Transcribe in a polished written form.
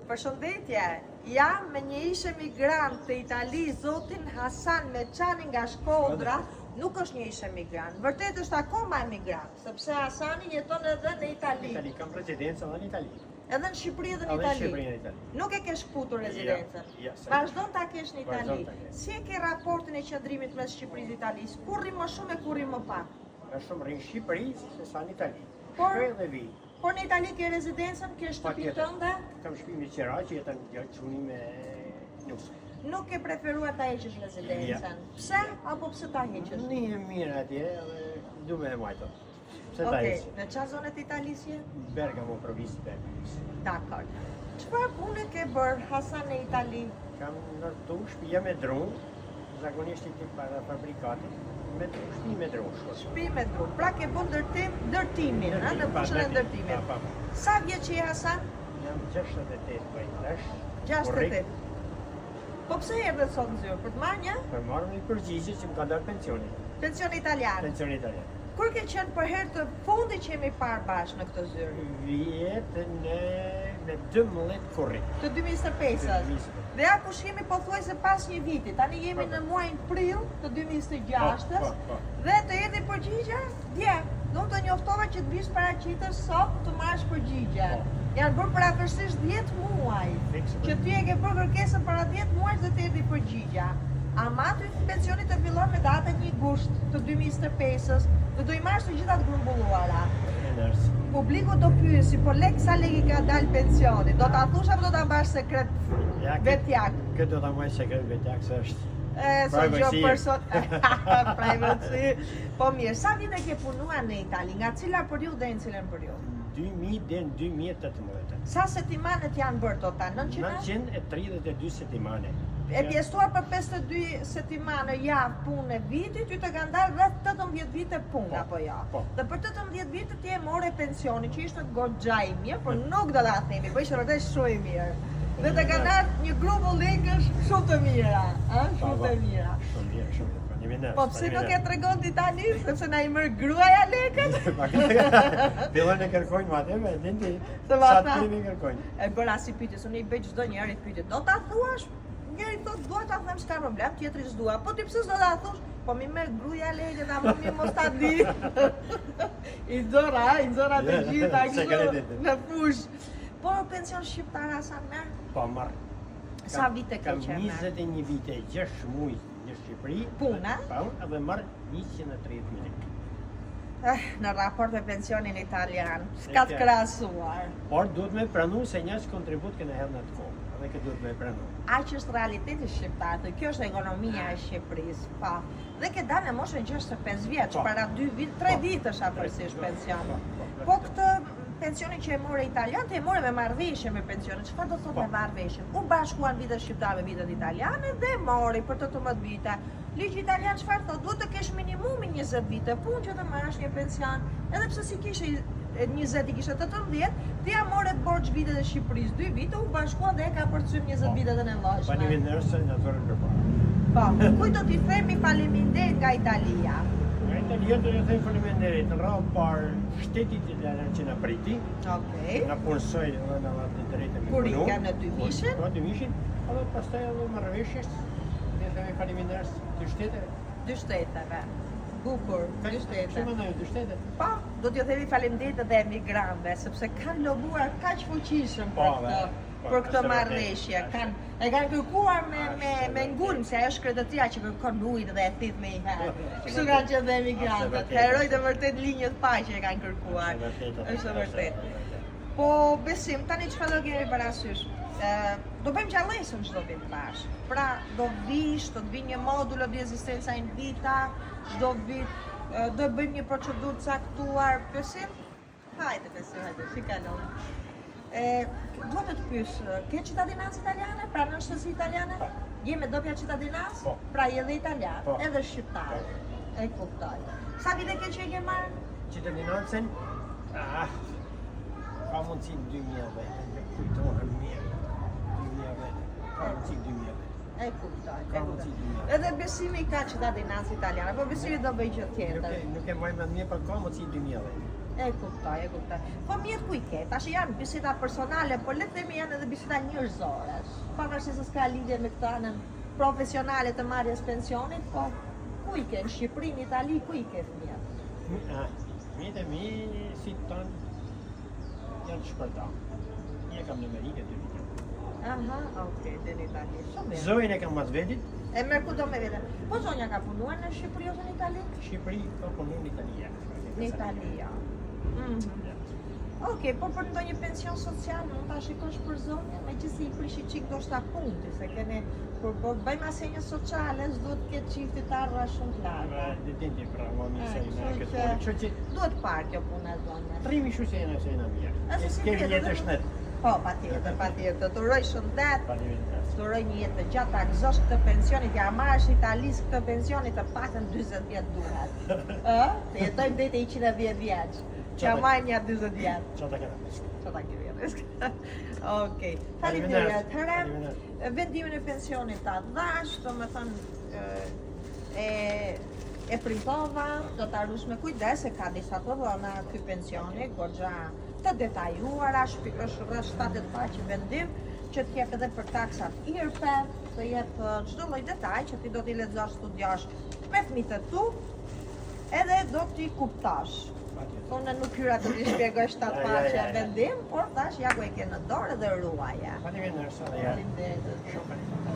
Përshëndetje, jam me një ish emigrant të Itali, zotin Hasan Meçani nga Shkodra, nuk është një ish emigrant, vërtet është akoma emigrant, sepse Hasani jeton edhe në Itali. Itali, kam residencë edhe në Itali. Edhe në Shqipëri edhe në Itali. Nuk e ke shkputur rezidencën. Vazhdon ta kesh në Itali. Si e ke raportin e qëndrimit mes Shqipërisë dhe Italisë? Kur rri më shumë e kur rri më pak? Më shumë rri në Shqipëri se sa në Itali. Por në Itali ke rezidencën, ke shtëpi tënde? Kam shtëpi me qira që jetën çuni me nusë. Nuk e preferuar ta heqësh rezidencën. Pse apo pse ta heqësh? Një mirë atje, du me majto. Pse ta heqësh? Në çfarë zone të Italisë je? Bergamo, provincë Bergamo. Dakor. Çfarë pune ke bërë Hasan në Itali? Kam ndërtu shtëpia me dron, zakonisht i para fabrikatit. Me shtëpi me dron. Shtëpi me dron. Pra ke bën ndërtimin, në fushën e ndërtimit. Sa vjeç je Hasan? Jam 68 vajtash. 68. Po pse erdhe sot në zyrë? Për të marrë një? Për marrë një përgjigje që më ka dalë pensioni. Pensioni italian? Pensioni italian. Kur ke qenë për herë të fundi që jemi parë bashkë në këtë zyrë? Vjetën në 12 korrik. Të 2025-ës. Dhe ja kush jemi pothuajse pas një viti. Tani jemi në muajin prill të 2026-ës. Dhe të erdhi përgjigja dje. Do të njoftova që të bish paraqitës sot të marrësh përgjigje. Janë bërë parafërsisht 10 muaj. Që ti e ke bërë kërkesën para 10 muaj dhe të erdhi përgjigja. Ama aty pensioni të fillon me datën 1 gusht të 2025-ës dhe do i marrësh të gjitha të grumbulluara. Publiku do pyesi, po sa lek i ka dalë pensioni? Do ta thush apo do ta mbash sekret vetjak? Këtë do ta mbaj sekret vetjak se është privacy. Po mirë, sa vite ke punuar në Itali? Nga cila periudhë dhe në cilën periudhë? 2000 dhe në 2018. Sa setimanet janë bërë total? 932 setimane. E pjestuar për 52 setimane javë punë e vitit, ty të kanë dalë rreth 18 vite punë, apo jo? Dhe për 18 vite ti e more pensioni, që ishte goxha i mirë, por nuk do ta themi, po ishte vërtet shumë i mirë. Dhe të kanë dalë një grumbull lekësh shumë të mira, shumë të mira. Shumë mirë, shumë. Po pse nuk e tregon ti tani, sepse na i merr gruaja lekët? Fillojnë e kërkojnë ma atë, me dindi, sa të primi kërkojnë. E bëra si pyetjes, unë i bëj çdo njeri pyetje, do ta thuash? Njeri thot, dua ta them s'ka problem, tjetri s'dua. Po ti pse s'do ta thush? Po mi merr gruaja lekët, ama mi mos ta di. I nxora të gjitha kështu në fush. Po pension shqiptar Hasan merr? Po marr. Sa vite ke qenë? Kam 21 vite, 6 muaj në Shqipëri. Puna? Po, edhe marr 130.000. Në raport me pensionin italian, s'ka të krahasuar. Por duhet me pranu se një kontribut kënë hedhë në të kohë. Edhe këtë duhet me pranu. Aq është realiteti shqiptar, kjo është ekonomia e Shqipërisë, pa. Dhe ke dalë në moshën 65 vjeç, para 3 vitësh afërsisht pension. Po këtë pensionin që e more italian, të e more me marrëveshje me pensionin. Çfarë do thotë me marrëveshje? U bashkuan vitet shqiptare me vitet italiane dhe mori për 18 vite. Ligji italian çfarë thotë? Duhet të kesh minimumi 20 vite punë që të marrësh një pension. Edhe pse si kishe 20 i kishe 18, ti ja more borxh vitet e Shqipërisë 2 vite, u bashkuan dhe e ka përcym 20 vitet e nevojshme. Faleminderit se na thorën përpara. Po, kujt do t'i themi faleminderit nga Italia? Nga Italia do të them faleminderit në radhë parë shtetit italian që na priti. Okej. Na punsoi edhe na dha drejtë me Kur ikën në Dymishin? Po, Dymishin. Edhe pastaj edhe marrëveshjes. Ne themi faleminderit dy shteteve. Dy shteteve. Bukur, dy shtete. Shumë ndaj dy shtete. Po, do t'ju themi faleminderit edhe emigrantëve, sepse kanë lobuar kaq fuqishëm për këtë marrëveshje. E kanë kërkuar me ngulm, se ajo është kreditëria që kërkon ujë dhe e thith me një herë. Kështu kanë qenë dhe emigrantët. Herojtë e vërtet linjët paqe e kanë kërkuar. Është e vërtet. Po besim, tani çfarë do kemi parasysh? Do bëjmë gjallësën çdo vit bashkë. Pra, do të vi një modulo di ezistenca in vita, çdo vit do bëjmë një procedurë caktuar, besim? Hajde, si kalon. Duhet të pyes, ke cittadinanza italiane? Pra në shtësi italiane? Je me doppia cittadinanza? Pra je dhe italian, edhe shqiptar. E kuptoj. Sa vite ke që e ke marrë? Cittadinancën? Ka mundësi 2010, me kujtohen mirë. 2010, ka mundësi 2010. E kuptoj. Edhe besimi ka cittadinanza italiane, po besimi do bëj gjë tjetër. Nuk e marrë me mirë, për ka mundësi 2010. E kuptoj. Po mirë ku i ke? Tash janë biseda personale, po le të themi janë edhe biseda njerëzore. Pavarësisht se s'ka lidhje me këtë anën profesionale të marrjes pensionit, po ku i ke? Në Shqipëri, në Itali, ku i ke fëmijët? Fëmijët e mi, si të tanë, janë të shpërta. Një kam në Amerikë, 2 vite. Aha, okej, dhe në Itali. Shumë mirë. Zojën e kam mas vetit, E merr ku do me vete. Po zonja ka punuar në Shqipëri ose në Itali? Shqipëri, ka punu në Italia. Në Itali, ja. Okej, po për ndonjë pension social mund ta shikosh për zonjën, megjithëse i prishi çik do shta punti, se kene kur po bëjmë asenjë sociale, s'duhet të ketë çifti të arra shumë të larta. Dinti pravo mi se në kështu këtë që- punë. Kështu që Duhet parë kjo punë e zonjës. trimi shu se jena mirë. Ase si Kemi tjetër, jetë dhe- shnet. Po, patjetër. Të uroj shëndet, Faleminderit. të uroj një jetë të gjatë, ta gëzosh këtë pensionit, ja marrësh Italisë këtë pensionit të paktën 40 vjet duhet. Të jetojmë deri te 110 vjeç. Që ja marrim ja 40 vjet. Qa ta kena? Ço ta kemi risk. Okej. Faleminderit. Herë, Faleminderit. vendimin e pensionit ta dhash, domethënë e printova, do ta rush me kujdes se ka disa të dhëna ky pensioni, goxha të detajuara, është rreth 7 faqe vendim që të jep edhe për taksat IRPE, të jep çdo lloj detaj që ti do t'i lexosh, studiosh me fëmijët e tu, edhe do t'i kuptosh. Unë nuk hyra të t'i shpjegoj 7 faqe vendim, por tash ja ku e ke në dorë dhe ruaja. Faleminderit. Faleminderit. Shumë faleminderit.